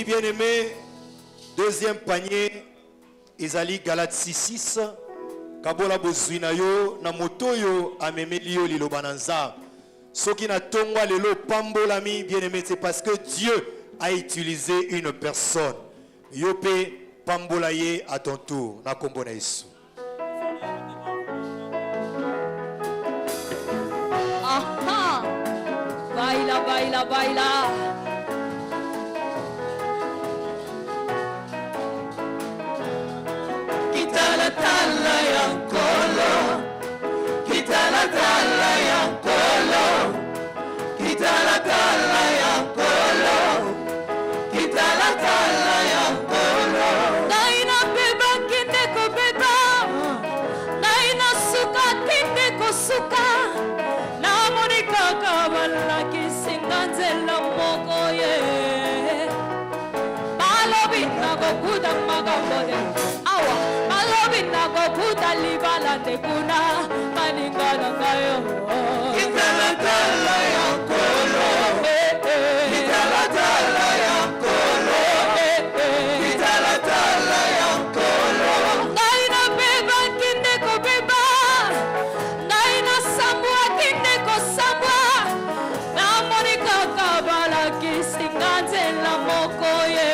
Oui, bien aimé, deuxième panier, Ezali Galate 6:6. Kabola bozwina yo na moto yo amemeli yo liloba na nzambe. Soki na tongwa lelo pambolami, bien aimé, c'est parce que Dieu a utilisé une personne. Yope pambolaye à ton tour. Na kombo na Yesu. Aha! Baila, baila, baila. Kitala tala ya kolo, kitala tala ya kolo, kitala tala ya kolo, kitala tala ya kolo. Naina beba kinde ko beba, naina suka kinde ko suka. Na monika kabala kisinganzela moko ye. Malobi na go kuda magabode. Awa, malobi na go kuda libala de kuna maningana kayo. Kitala tala ya kolo, kitala tala ya kolo, kitala tala ya kolo. Naina beba kinde ko beba, naina sambua kinde ko sambua. Na monika kabala kisinganzela moko ye.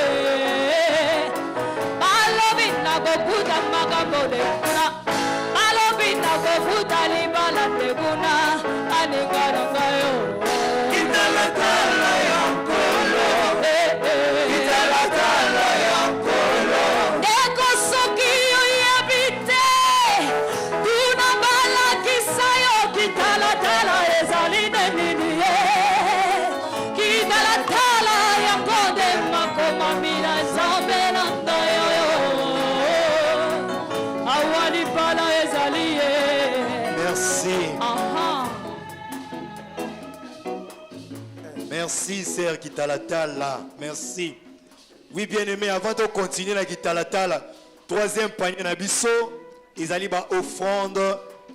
Malobi na go kuda magabode kuna. Malobi na go kuda libala de kuna maningana kayo. Kitala tala ya kolo, kitala tala ya kolo. Eko soki yo yabite, tuna bala kisayo kitala tala ezali nini ye. Kitala tala ya konde makoma mina zambe nanga yo. Awali bala ezali ye. Merci. Aha. Merci, Sœur Kitalatala. Merci. Oui, bien-aimé, avant de continuer la Kitalatala, troisième panier Nabiso, ils allaient offrande,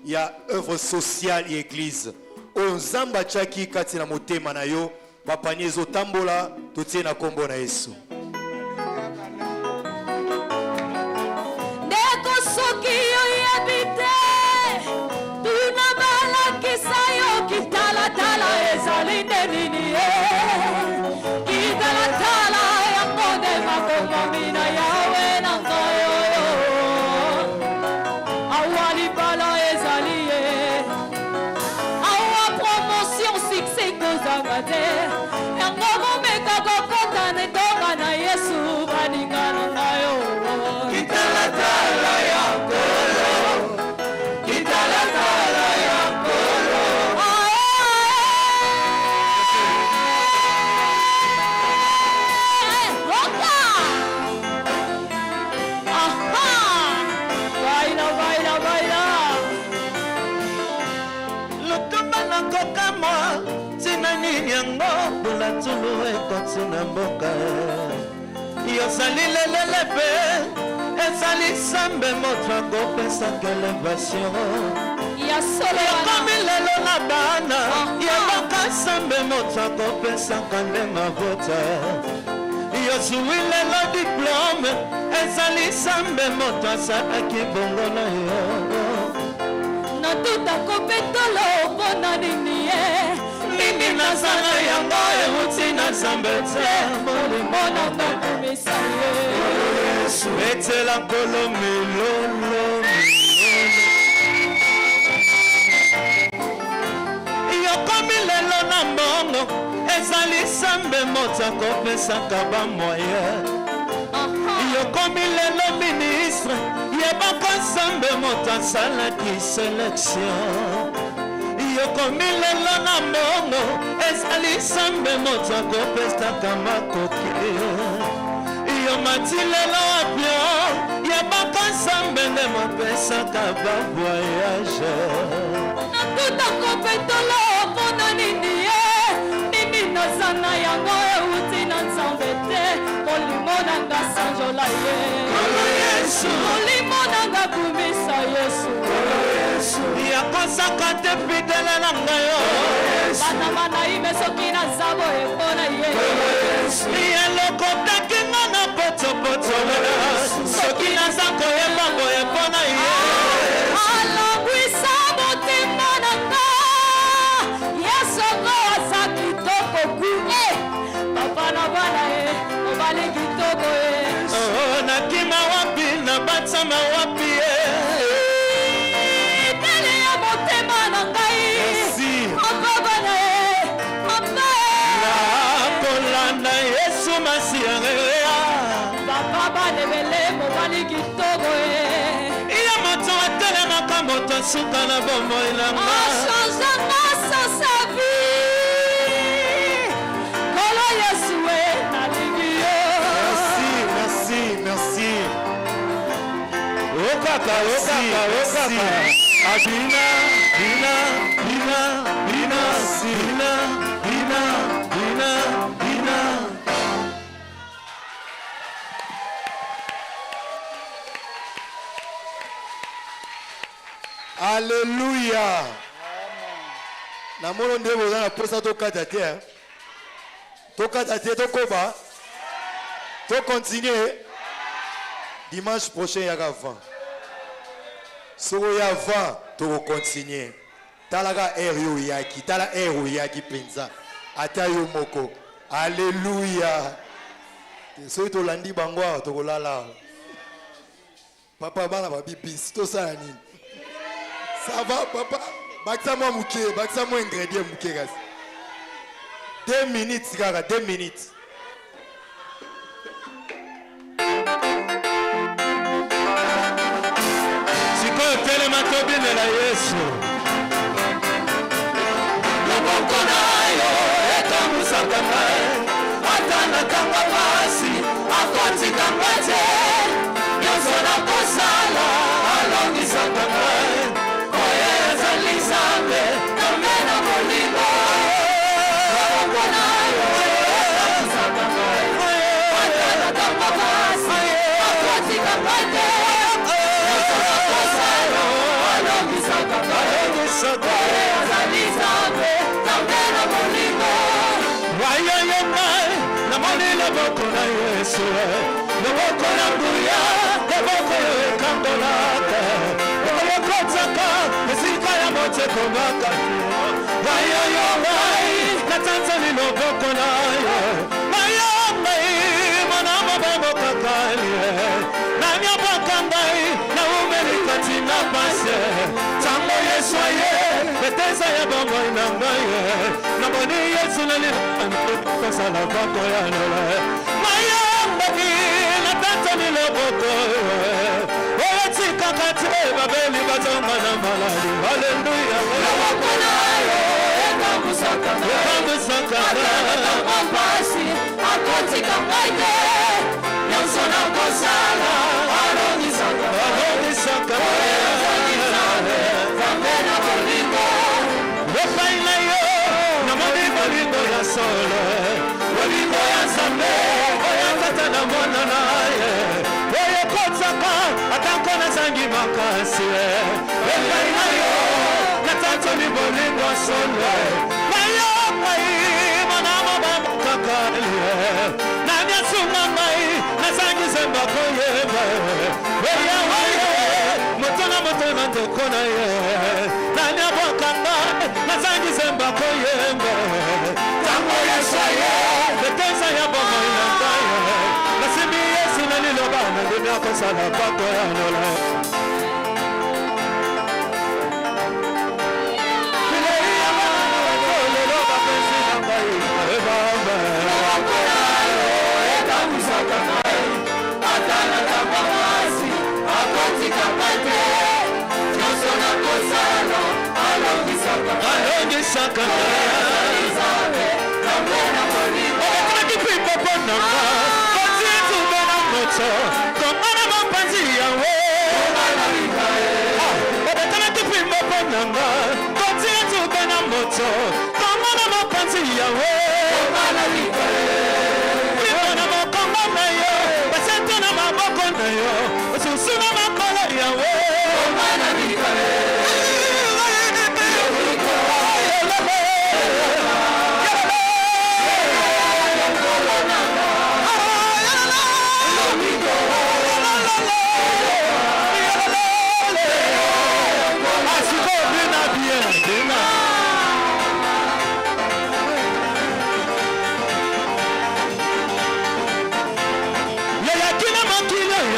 il y a œuvre sociale et église. On zamba chaki katina mote manayo, ba panier zotambola, tout tient na kombo na Yesu. Ndeko soki yo yabite, tuna bala kisayo kitala tala ezali nini ye. Kitala tala ya konde makoma mina yawe nanga yo. Awali bala ezali ye. Awa promotion succès kozanga te. Yango momeka kokota netonga na Yesu baningana na yo. Kitala tala ya kolo, kitala tala ya kolo. Baila, baila, baila. Lutumba na kokama, sina nini yango, bula tulu ekoti na mboka. Yosali lelelepe, ezali sambe motra kopesa kelevasyon. Ya solo Yokomi lelo na bana, yeboka sambe motra kopesa kande mavota. Yozui lelo diplome, ezali sambe motra salaki bongo na yo. na tuta kopetolo pona nini ye. Mimi nazana yango euti na Nzambe te. Molimo nanga komisa ye. Betela nkolo milolo. Yokomi lelo na mbongo, ezali sambe moto akopesaka bamoye. Yokomi lelo ministre, yebaka sambe moto asalaki selection. Yokomi lelo na mbongo, ezali sambe moto akopesaka makoki. Yomati lelo apio, yebaka sambe nde mopesaka ba voyage. Natuta kopetolo pona nini ye. Nini nazana yango euti na Nzambe te. Molimo nanga sanjola ye. Kolo Yesu, Molimo nanga kumisa Yesu. Kolo Yesu, ya nakosaka te fidele na ngai yo bana nayibe soki naza boye mpo na ye eloko takinga na potopoto soki naza koyeba boye mpo na ye alongwisa motema na nga yesongo aza kitoko ku papa na bana ye obali kitoko ye nakima wapi na batsama wapi tele ya motema na ngai papa bana ye mama nakolanda yesu masiya papa balebele mobali kitoko ye iya moto atelemaka moto suka na bomoi na nga changement sans sa vie kolo yesu e nalingi yo Merci. Okaka. Abina. Alléluia. Na mono ndebo na posa to kata te. To kata te to koba. To continuer. Dimanche prochain il y a avant. Soko ya avant to continuer. Talaga yo yaki, tala yo yaki penza. Ata yo moko. Alléluia. So to landi bangwa to kolala. Papa bana babi bis to ça nini. Ça va, papa? Baksa-moi mouké, baksa-moi ingrédient mouké, gars. 2 minutes, gars, 2 minutes. Siko tele matobine la Yesu. Loboko na yo, eta musaka mai. Atana kamba pasi, akonti kambate. Yoso na kosala, alongi saka mai.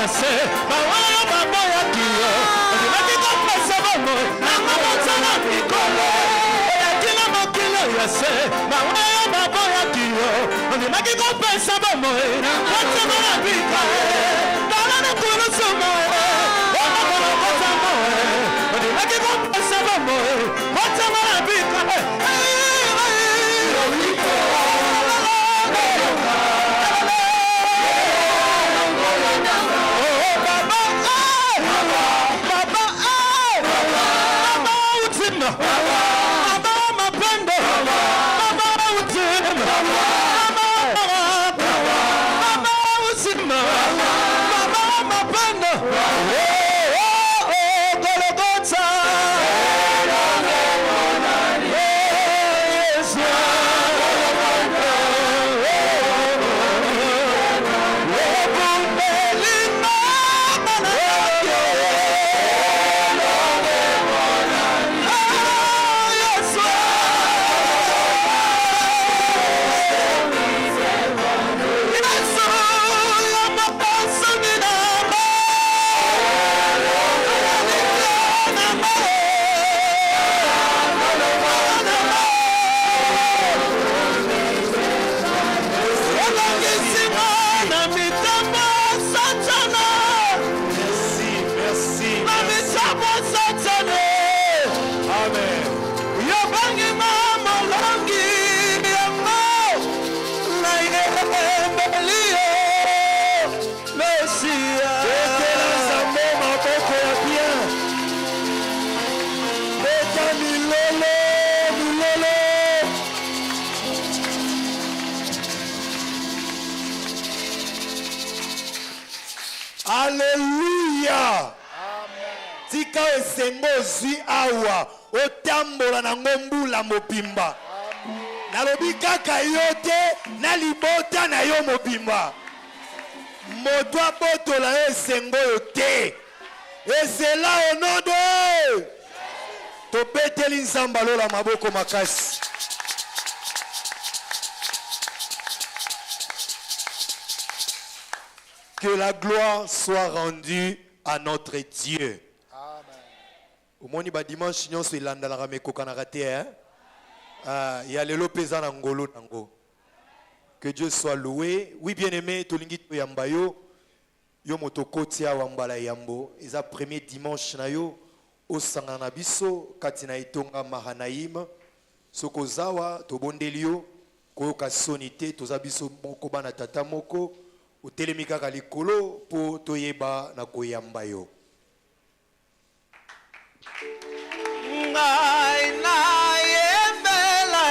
ya se baoyo baboyaki yo ondimaki kopesa bomoi nanga motana mikolo oyakila mokilo ya se baoyo baboyaki yo ondimaki kopesa bomoi motana na bika tala na kulusuma omakolokota moe ondimaki kopesa bomoi motana na bika Alléluia. Tika esengo zui awa otambola na ngombula mobimba. Nalobi kaka yote na libota na yo mobimba. Moto abotola yo esengo yote. Ezela onodo. Tobeteli nzamba lola maboko makasi. Que la gloire soit rendue à notre Dieu. Amen. Au moni ba dimanche nyonso ilanda la rameko kanarate hein. Ya lelo pesa na ngolo nango. Que Dieu soit loué. Oui bien-aimé, tolingi to yambayo. Yo motokoti awa mbala yambo. Eza premier dimanche na yo o sangana biso katina itonga mahanaim. Soko zawa to bondelio ko ka sonité toza biso moko bana tata moko. Utelemika kalikolo po toyeba na koyamba yo. Ngai na yembela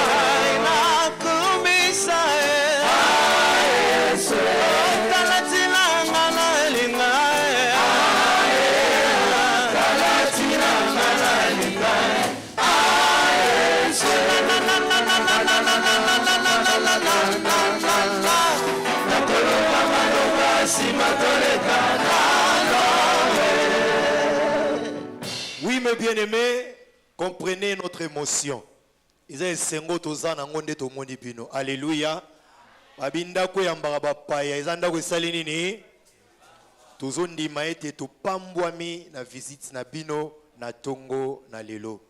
ngai na kumisa talatina ngana elinga talatina ngana elinga Oui, mes bien-aimés, comprenez notre émotion. Ils ont sengo toza na ngonde to moni bino. Alléluia. Babinda ko yambara bapaya, izanda ko salini ni. Tozo ndima ete to pambwami na visite na bino na tongo na lelo.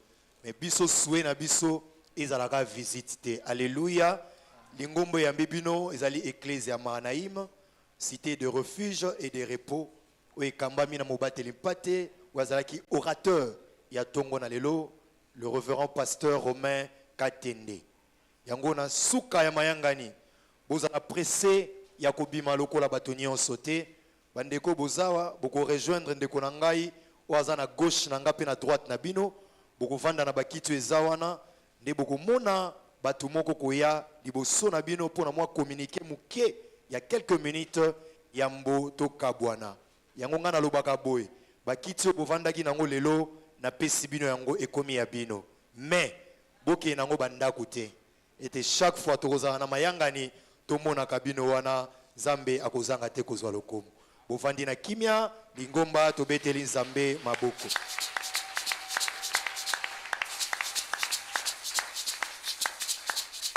Mais biso soué na biso ezalaka visite te. Alléluia. Lingombo yambi bino ezali ecclésia Mahanaïm, cité de refuge et de repos. Oye kambami na mobateli mpate. Wazalaki orateur ya tongo na lelo le révérend pasteur Romain Katende. Yango na suka ya mayangani bozala pressé ya kobima lokola batoni en sauté bandeko bozawa boko rejoindre ndeko na ngai oaza na gauche na ngape na droite na bino boko vanda na bakitu ezawana nde boko mona batu moko koya liboso na bino pona mwa communiquer muke ya quelques minutes yambo to kabwana yango ngana lobaka boy bakiti bovandaki nango lelo na pesi bino yango ekomi ya bino mais boke nango bandako te ete chaque fois tokozala na mayangani tomonaka bino wana Nzambe akozanga te kozwa lokomo bovandi na kimia lingomba tobeteli Nzambe maboko.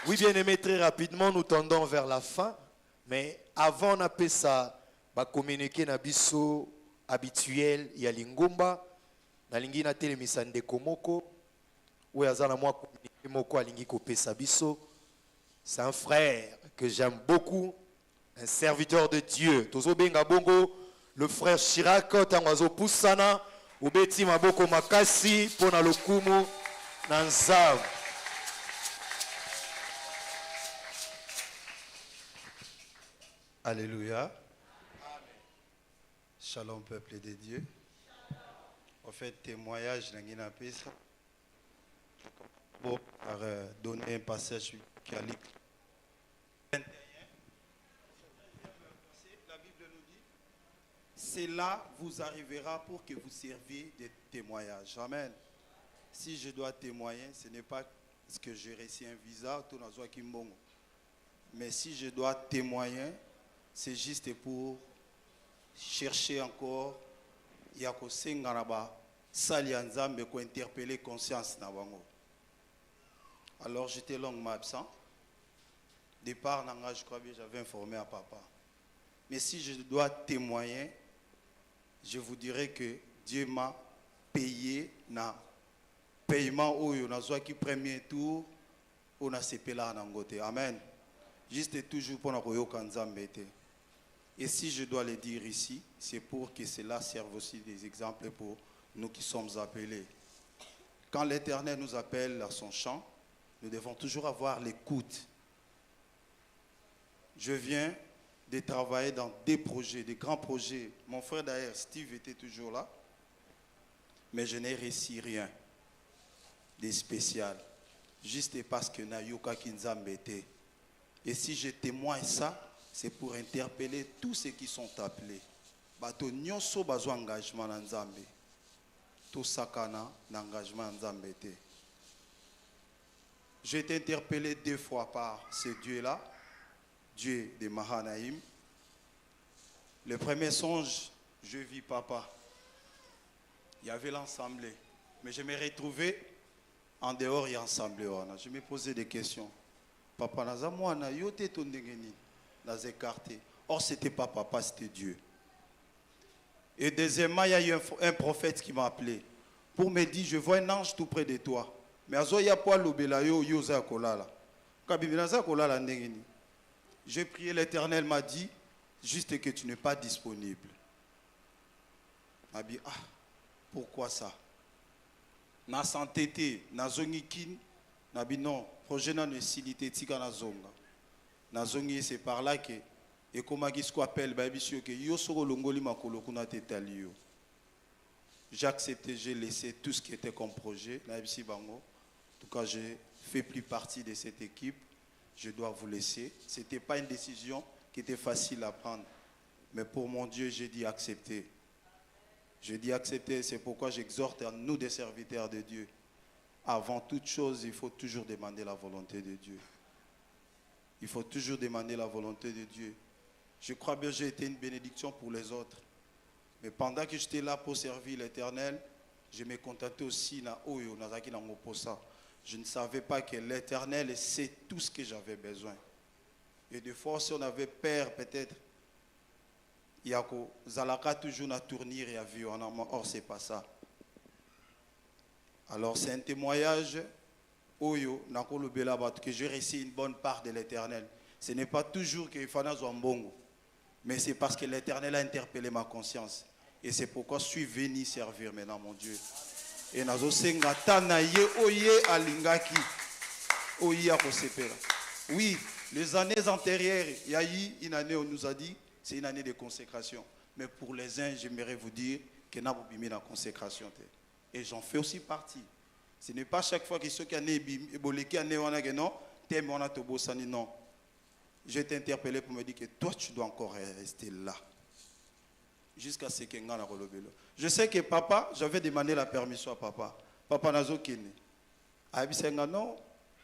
Oui bien aimé, très rapidement nous tendons vers la fin, mais avant na pesa ba communiquer na biso habituel ya lingomba na lingi na telemisa ndeko moko oyo aza na mwa communiquer moko alingi kopesa biso. C'est un frère que j'aime beaucoup, un serviteur de Dieu. Tozo benga bongo le frère Chirac tangazo pusana ubeti maboko makasi pona lokumu na nzavu. Alléluia. Shalom peuple de Dieu. En fait, témoignage d'Angina Pesa. Pour donner un passage qui a lu 21. La Bible nous dit, cela vous arrivera pour que vous serviez des témoignages. Amen. Si je dois témoigner, ce n'est pas parce que j'ai reçu un visa, tout dans Kimbongo. Mais si je dois témoigner, c'est juste pour chercher encore, il y a que Sengaraba, Salianzambe, pour interpeller conscience. Alors j'étais longuement absent. Départ, je crois que j'avais informé à papa. Mais si je dois témoigner, je vous dirais que Dieu m'a payé na paiement où on a joué qui premier tour, on a CP là en Angote. Amen. Juste et toujours pour nous kanzambete. Et si je dois le dire ici, c'est pour que cela serve aussi des exemples pour nous qui sommes appelés. Quand l'Éternel nous appelle à son champ, nous devons toujours avoir l'écoute. Je viens de travailler dans des projets, des grands projets. Mon frère d'ailleurs, Steve, était toujours là. Mais je n'ai réussi rien de spécial. Juste parce que Nayoka Kinzambe était. Et si je témoigne ça, c'est pour interpeller tous ceux qui sont appelés. Bato nyonso bazwa engagement na Nzambe. Tout sakana n'engagement Nzambe te. J'ai été interpellé 2 fois par ce Dieu-là, Dieu de Mahanaïm. Le premier songe, je vis papa. Il y avait l'assemblée. Mais je me retrouvais en dehors et ensemble. Je me posais des questions. Papa naza mwana yote tondengeni naza écarté. Or c'était pas papa, c'était Dieu. Et deuxièmement, il y a eu un prophète qui m'a appelé pour me dire je vois un ange tout près de toi. Mais azoya po lobela yo yoza kolala. Kabibinaza kolala ndengeni. J'ai prié, l'Éternel m'a dit juste que tu n'es pas disponible. M'a dit ah pourquoi ça? Na santé na zongikin na bi non projet na necessité tika na zonga. Na zongi c'est par là que et comment qui ce appelle ba bisio que yo soko longoli makolo kuna tetalio. J'ai accepté, j'ai laissé tout ce qui était comme projet na bisi bango. En tout cas, j'ai fait plus partie de cette équipe. Je dois vous laisser. Ce n'était pas une décision qui était facile à prendre. Mais pour mon Dieu, j'ai dit accepter. Je dis accepter, c'est pourquoi j'exhorte à nous des serviteurs de Dieu. Avant toute chose, il faut toujours demander la volonté de Dieu. Il faut toujours demander la volonté de Dieu. Je crois bien que j'ai été une bénédiction pour les autres. Mais pendant que j'étais là pour servir l'Éternel, je me contentais aussi na oyo nazaki na ngoposa. Je ne savais pas que l'Éternel sait tout ce que j'avais besoin. Et des fois, si on avait peur, peut-être, il y a Zalaka toujours na tournir et à vivre. Or, c'est pas ça. Alors, c'est un témoignage oyo nakolo belabat que j'ai reçu une bonne part de l'Éternel. Ce n'est pas toujours qu'il faut un bongo, mais c'est parce que l'Éternel a interpellé ma conscience. Et c'est pourquoi je suis venu servir maintenant, mon Dieu. Et nazo senga tana ye oye alingaki oye akosepela. Oui, les années antérieures, il y a eu une année, on nous a dit, c'est une année de consécration. Mais pour les uns, j'aimerais vous dire que n'a pas mis la consécration. Et j'en fais aussi partie. Ce n'est pas chaque fois que ceux qui ont ébolé non, thème on a tobosani non. J'ai été interpellé pour me dire que toi tu dois encore rester là. Jusqu'à ce que ngana kolobelo. Je sais que papa, j'avais demandé la permission à papa. Papa nazo kene. Abisenga non,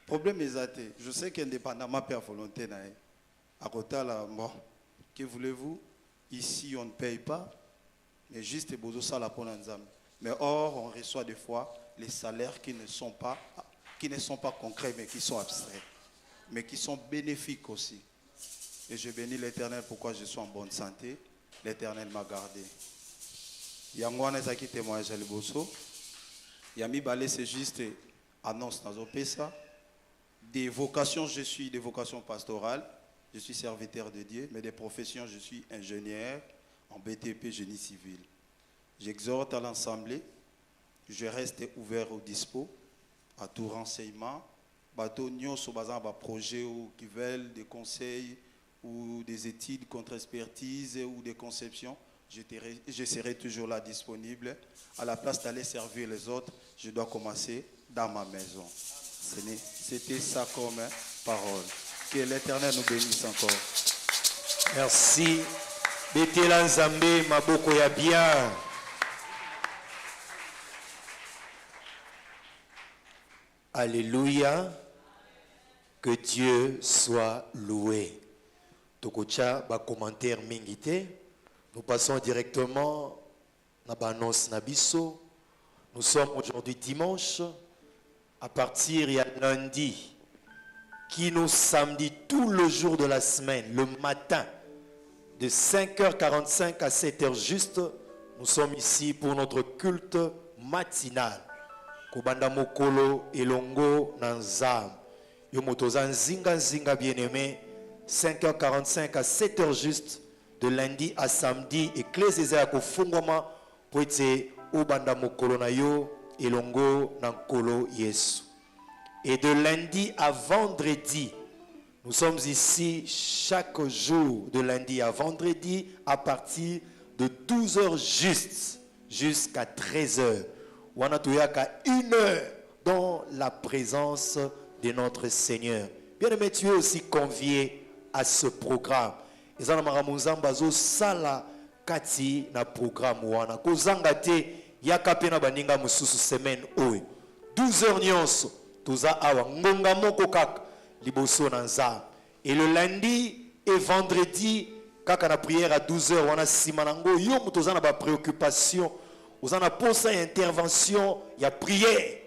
problème exacté. Je sais qu'indépendamment père volonté na e. À côté là, bon, que voulez-vous? Ici on ne paye pas, mais juste bozo sala pour nzambe. Mais or on reçoit des fois les salaires qui ne sont pas concrets mais qui sont abstraits, mais qui sont bénéfiques aussi. Et je bénis l'Éternel pourquoi je suis en bonne santé. L'Éternel m'a gardé. Yangwana Zaki témoignage à Liboso. Yami Balé, c'est juste annonce dans Opesa. Des vocations, je suis des vocations pastorales. Je suis serviteur de Dieu. Mais des professions, je suis ingénieur en BTP génie civil. J'exhorte à l'Assemblée. Je reste ouvert au dispo, à tout renseignement. Bateau Nyonso Bazan, projet qui veulent des conseils ou des études contre-expertise ou des conceptions. Je serai toujours là disponible. À la place d'aller servir les autres, je dois commencer dans ma maison. C'était ça comme parole. Que l'Éternel nous bénisse encore. Merci. Betela Nzambe maboko ya bien. Alléluia. Que Dieu soit loué. Tokocha ba commentaire mingité. Nous passons directement à l'annonce Nabiso. Nous sommes aujourd'hui dimanche. À partir de lundi, qui nous samedi tout le jour de la semaine, le matin, de 5h45 à 7h juste, nous sommes ici pour notre culte matinal. Kobanda Mokolo Elongo Nanzam. Yomotozan Zinga Zinga bien-aimé, 5h45 à 7h juste, de lundi à samedi, Ecclésia Kofungoma, pour être Obanda Mokolo Nayo, Elongo Nankolo Yesu. Et de lundi à vendredi, nous sommes ici chaque jour, de lundi à vendredi, à partir de 12h juste, jusqu'à 13h. On a tout qu'à 1 heure dans la présence de notre Seigneur. Bien-aimé, tu es aussi convié à ce programme. Et ça, nous sala kati na programme wana. Kozangate yakapena baninga mususu semaine oyo. 12h nyonso toza awa ngonga moko kaka liboso na nzambe. Et le lundi et vendredi kaka na prière à 12h wana simanango yo mutoza na ba préoccupation. Vous en avez une intervention, il y a prière.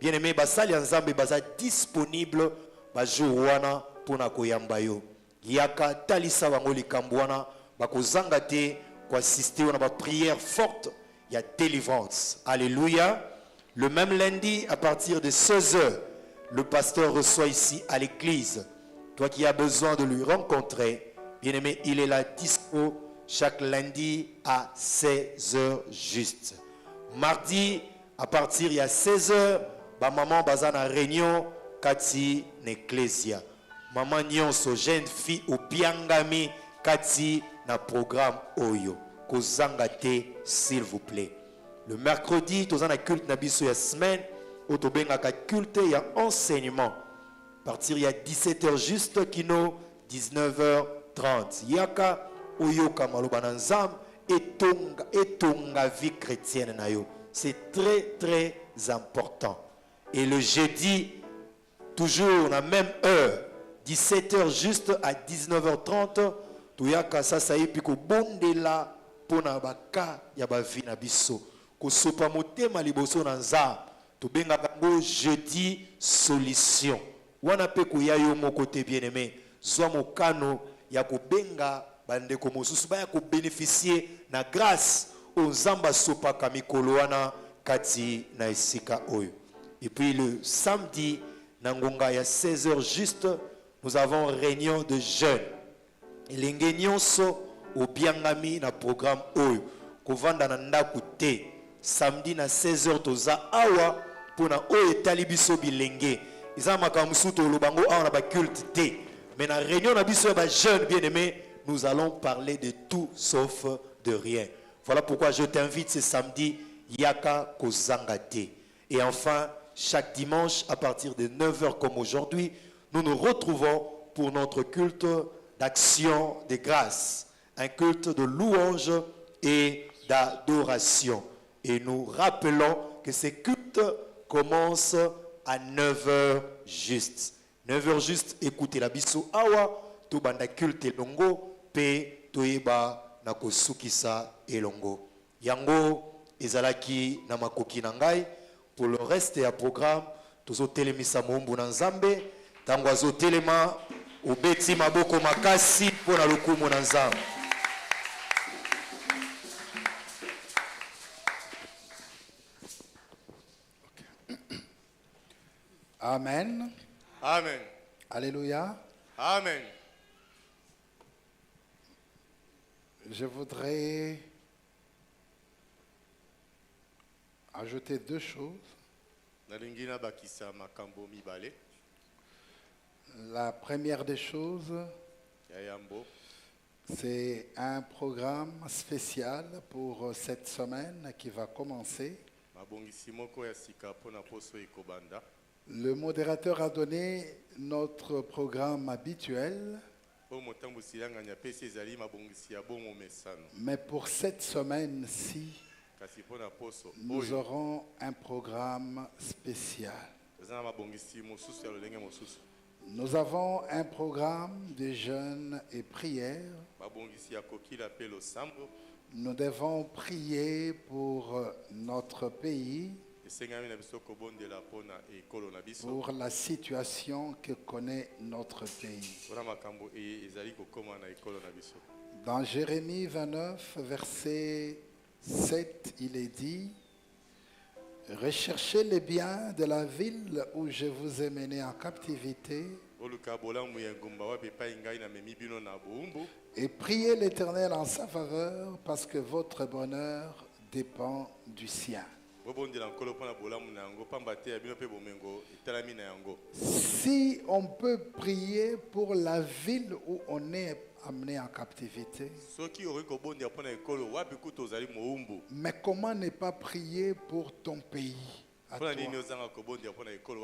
Bien-aimé, basali nzambe baza disponible bajour wana pona koyamba yo. Yaka talisa bango likambo wana bakozanga te ko assister wana ba prière forte, il y a délivrance. Alléluia. Le même lundi à partir de 16h, le pasteur reçoit ici à l'église. Toi qui as besoin de lui rencontrer, bien-aimé, il est là dispo chaque lundi à 16h juste. Mardi, à partir de 16h, maman bazana réunion kati n'ecclésia. Maman nyonso jeune fille au piangami kati na programme oyo. Kozangate s'il vous plaît. Le mercredi, tous en culte na biso ya semaine, otobenga ka culte ya enseignement. À partir de 17h juste kino 19h30. Yaka Oyoka Maloba Nzam etonga vie chrétienne na yo. C'est très très important. Et le jeudi, toujours la même heure, 17h juste à 19h30, Toyaka Sasaï Piko Bondela Pona Baka Yabavi Nabiso. Ko sopa motema liboso na Nzam. Tobenga kango jeudi solution. Wana pe ko yayo mo côté bien-aimé. Zwa mokano ya kobenga bande ko mosusu ba ya ko bénéficier na grâce aux zamba sopa kamikolo wana kati na esika oyo. Et puis le samedi nangonga ya 16h juste, nous avons réunion de jeunes. Elenge nyonso obiangami na programme oyo kovanda na ndaku te. Samedi na 16h toza awa pona oyo etali biso bilenge. Iza makamusu to lobango awa na ba culte te. Mais na réunion na biso ba jeunes bien-aimés, nous allons parler de tout sauf de rien. Voilà pourquoi je t'invite ce samedi Yaka Kozangate. Et enfin, chaque dimanche à partir de 9h comme aujourd'hui, nous nous retrouvons pour notre culte d'action de grâce, un culte de louange et d'adoration. Et nous rappelons que ce culte commence à 9h juste. 9h juste, écoutez la biso awa, to banda culte elongo, pe toyeba na kosukisa elongo. Yango ezalaki na makoki na ngai. Pour le reste ya programme, tozo telemisa mombu na nzambe, tango azo telema obeti maboko makasi mpo na lokumu na Nzambe. Amen. Amen. Alléluia. Amen. Je voudrais ajouter deux choses. La première des choses, c'est un programme spécial pour cette semaine qui va commencer. Le modérateur a donné notre programme habituel, mais pour cette semaine-ci, nous aurons un programme spécial. Nous avons un programme de jeûne et prière. Nous devons prier pour notre pays, pour la situation que connaît notre pays. Dans Jérémie 29, verset 7, il est dit: recherchez les biens de la ville où je vous ai mené en captivité et priez l'Éternel en sa faveur parce que votre bonheur dépend du sien. Si on peut prier pour la ville où on est amené en captivité, mais comment ne pas prier pour ton pays, à toi,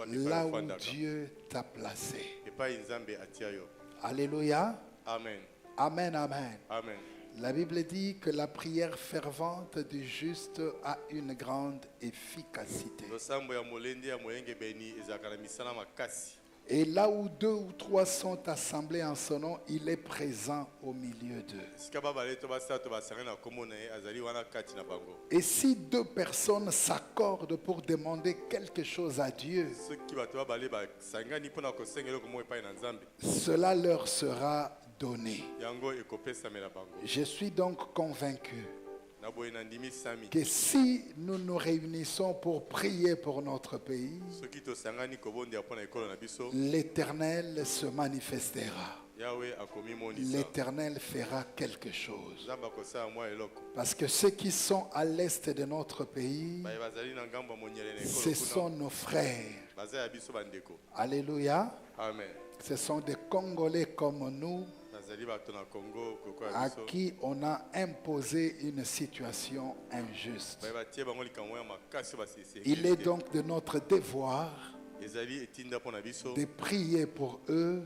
là où Dieu t'a placé? Alléluia. Amen. Amen, amen. Amen. La Bible dit que la prière fervente du juste a une grande efficacité. Et là où 2 ou 3 sont assemblés en son nom, il est présent au milieu d'eux. Et si 2 personnes s'accordent pour demander quelque chose à Dieu, cela leur sera donné. Je suis donc convaincu que si nous nous réunissons pour prier pour notre pays, l'Éternel se manifestera. L'Éternel fera quelque chose. Parce que ceux qui sont à l'est de notre pays, ce sont nos frères. Alléluia. Amen. Ce sont des Congolais comme nous, à qui on a imposé une situation injuste. Il est donc de notre devoir de prier pour eux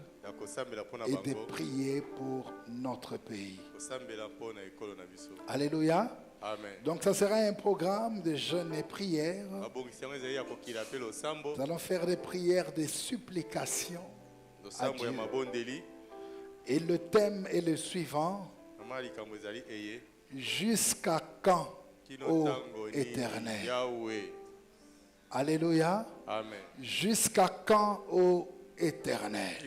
et de prier pour notre pays. Alléluia. Amen. Donc ça sera un programme de jeûne et prière. Nous allons faire des prières de supplication à Dieu. Et le thème est le suivant: jusqu'à quand, ô Éternel? Alléluia. Amen. Jusqu'à quand, ô Éternel?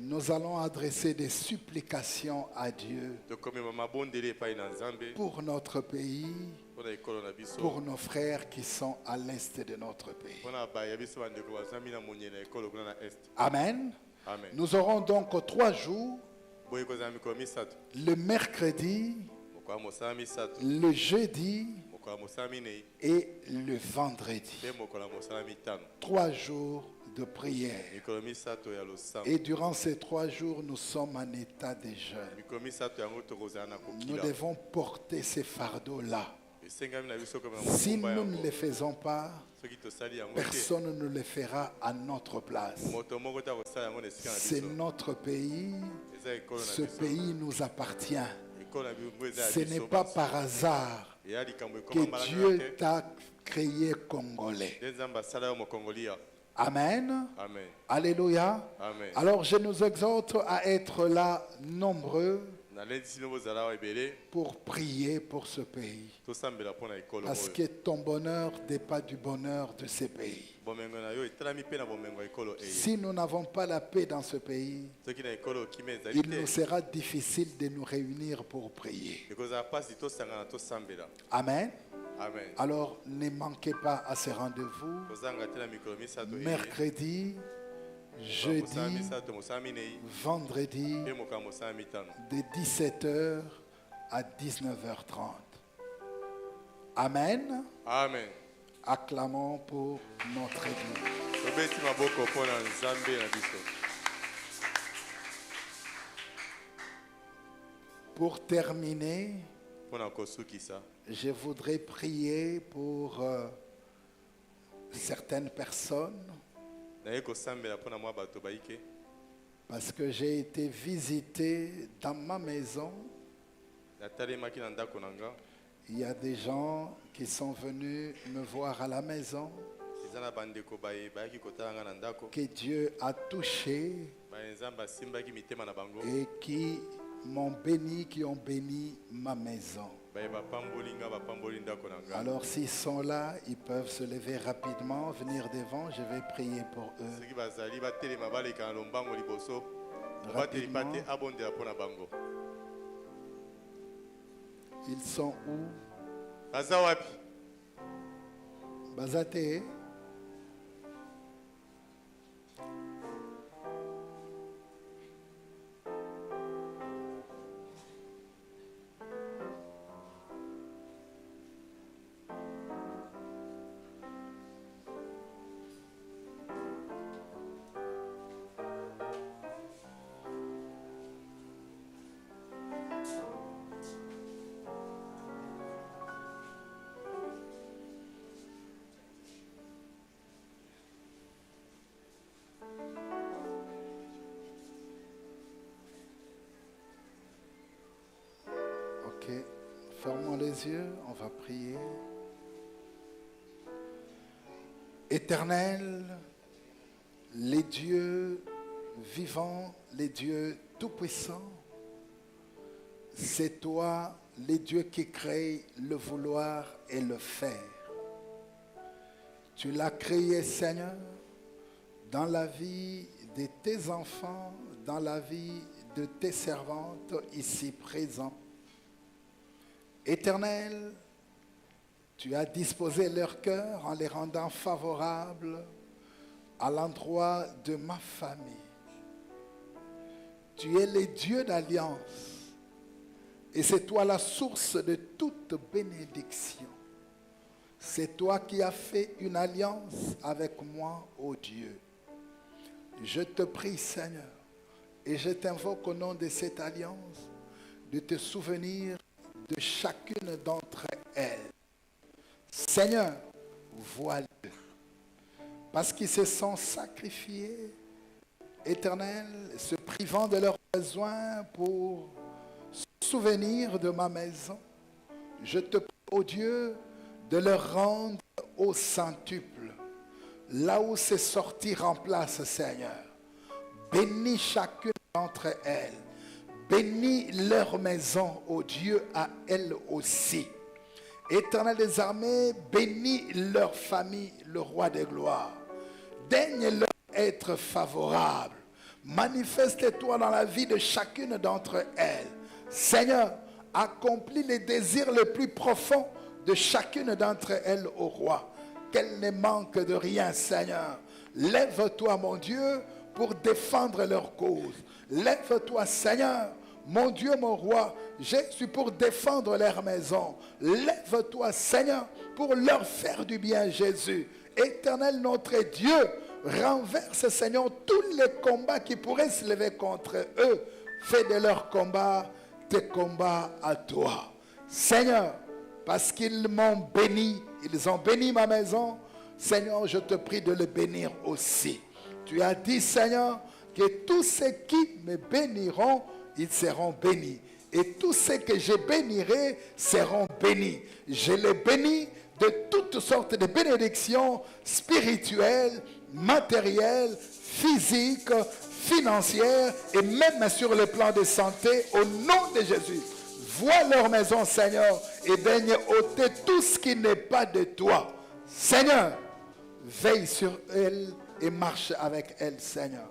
Nous allons adresser des supplications à Dieu pour notre pays, pour nos frères qui sont à l'est de notre pays. Amen. Amen. Nous aurons donc 3 jours, le mercredi, le jeudi et le vendredi. 3 jours de prière. Et durant ces 3 jours, nous sommes en état de jeûne. Nous devons porter ces fardeaux-là. Si nous ne les faisons pas, personne ne le fera à notre place. C'est notre pays. Ce pays nous appartient. Ce n'est pas par hasard que Dieu t'a créé Congolais. Amen. Amen. Alléluia. Amen. Alors je nous exhorte à être là nombreux pour prier pour ce pays. Parce que ton bonheur dépend du bonheur de ce pays. Si nous n'avons pas la paix dans ce pays, il nous sera difficile de nous réunir pour prier. Amen. Amen. Alors ne manquez pas à ces rendez-vous. Mercredi, jeudi, vendredi, de 17h à 19h30. Amen. Amen. Acclamons pour notre Dieu. Pour terminer, je voudrais prier pour certaines personnes. Parce que j'ai été visité dans ma maison. Il y a des gens qui sont venus me voir à la maison, que Dieu a touché et qui m'ont béni, qui ont béni ma maison. Alors s'ils sont là, ils peuvent se lever rapidement, venir devant, je vais prier pour eux. Rapidement. Ils sont où? Bazate. Fermons les yeux, on va prier. Éternel, les dieux vivants, les dieux tout-puissants, c'est toi, les dieux qui créent le vouloir et le faire. Tu l'as créé, Seigneur, dans la vie de tes enfants, dans la vie de tes servantes ici présentes. Éternel, tu as disposé leur cœur en les rendant favorables à l'endroit de ma famille. Tu es le Dieu d'alliance et c'est toi la source de toute bénédiction. C'est toi qui as fait une alliance avec moi, ô Dieu. Je te prie, Seigneur, et je t'invoque au nom de cette alliance de te souvenir de chacune d'entre elles. Seigneur, vois-le. Parce qu'ils se sont sacrifiés, Éternel, se privant de leurs besoins pour se souvenir de ma maison. Je te prie, ô Dieu, de leur rendre au centuple, là où ces sorties remplacent, Seigneur. Bénis chacune d'entre elles. Bénis leur maison, ô Dieu, à elles aussi. Éternel des armées, bénis leur famille, le roi des gloires. Daigne leur être favorable. Manifeste-toi dans la vie de chacune d'entre elles. Seigneur, accomplis les désirs les plus profonds de chacune d'entre elles, ô roi. Qu'elles ne manquent de rien, Seigneur. Lève-toi, mon Dieu, pour défendre leur cause. Lève-toi, Seigneur, mon Dieu, mon roi, je suis pour défendre leur maison. Lève-toi, Seigneur, pour leur faire du bien, Jésus. Éternel notre Dieu, renverse, Seigneur, tous les combats qui pourraient se lever contre eux. Fais de leurs combats tes combats à toi. Seigneur, parce qu'ils m'ont béni, ils ont béni ma maison, Seigneur, je te prie de les bénir aussi. Tu as dit, Seigneur, que tous ceux qui me béniront, ils seront bénis. Et tous ceux que je bénirai seront bénis. Je les bénis de toutes sortes de bénédictions spirituelles, matérielles, physiques, financière et même sur le plan de santé, au nom de Jésus. Vois leur maison, Seigneur, et daigne ôter tout ce qui n'est pas de toi. Seigneur, veille sur elles et marche avec elles, Seigneur.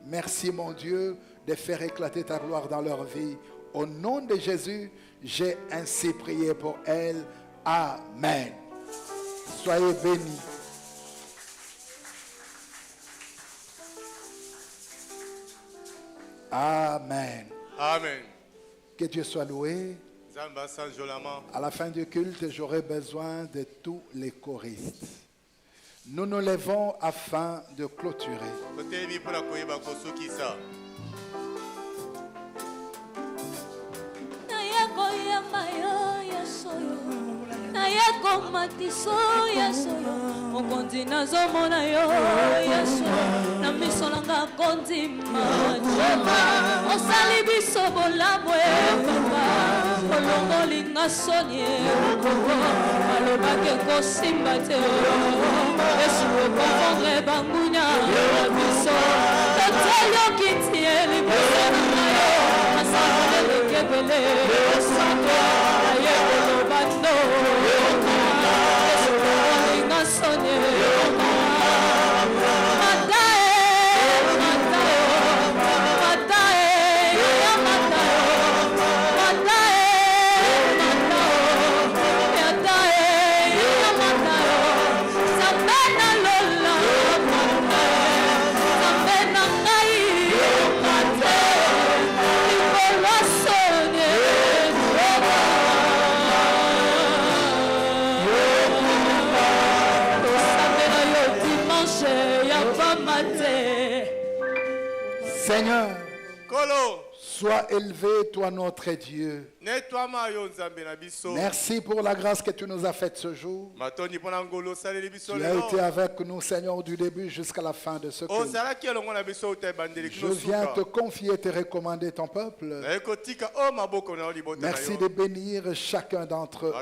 Merci, mon Dieu, de faire éclater ta gloire dans leur vie. Au nom de Jésus, j'ai ainsi prié pour elles. Amen. Soyez bénis. Amen. Amen. Que Dieu soit loué. À la fin du culte, j'aurai besoin de tous les choristes. Nous nous levons afin de clôturer. Mokonzi nazomona yo Yesu na miso nanga kondima osali biso bolamwe papa olongoli nga soni alobaki kosimba te Yesu okofondre bangunya ya biso tateli okitie liboso nanga yo asangele lekebele santo aye kolobando Seigneur, sois élevé, toi notre Dieu. Merci pour la grâce que tu nous as faite ce jour. Tu as été avec nous, Seigneur, du début jusqu'à la fin de ce culte. Je viens te confier et te recommander ton peuple. Merci de bénir chacun d'entre eux.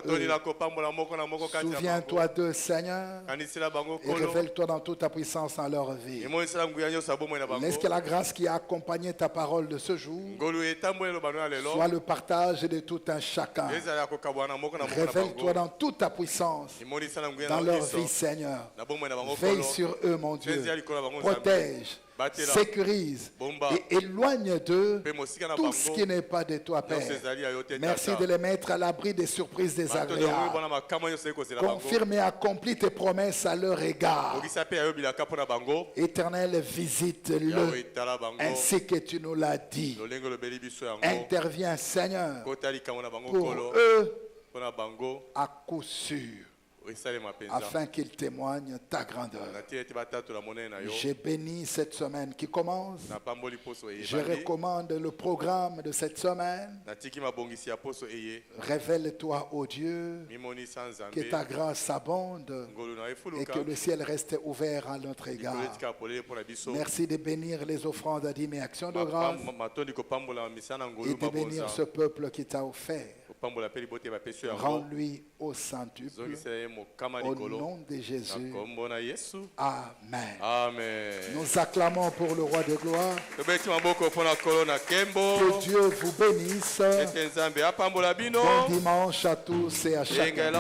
Souviens-toi d'eux, Seigneur, et révèle-toi dans toute ta puissance dans leur vie. Laisse que la grâce qui a accompagné ta parole de ce jour soit le partage de tout un chacun. Révèle-toi dans toute ta puissance dans leur vie, Seigneur. Veille sur eux, mon Dieu. Protège, sécurise et éloigne d'eux tout ce qui n'est pas de toi, Père. Merci de les mettre à l'abri des surprises désagréables. Confirme et accomplis tes promesses à leur égard. Éternel, visite-le ainsi que tu nous l'as dit. Interviens, Seigneur, pour eux à coup sûr, afin qu'ils témoignent ta grandeur. J'ai béni cette semaine qui commence. Je recommande le programme de cette semaine. Révèle-toi, ô Dieu, que ta grâce abonde et que le ciel reste ouvert à notre égard. Merci de bénir les offrandes, dîmes et actions de grâce et de bénir ce peuple qui t'a offert. Rends-lui au centuple. Au nom de Jésus. Amen. Amen. Nous acclamons pour le roi de gloire. Que Dieu vous bénisse. Bon dimanche à tous et à chacun.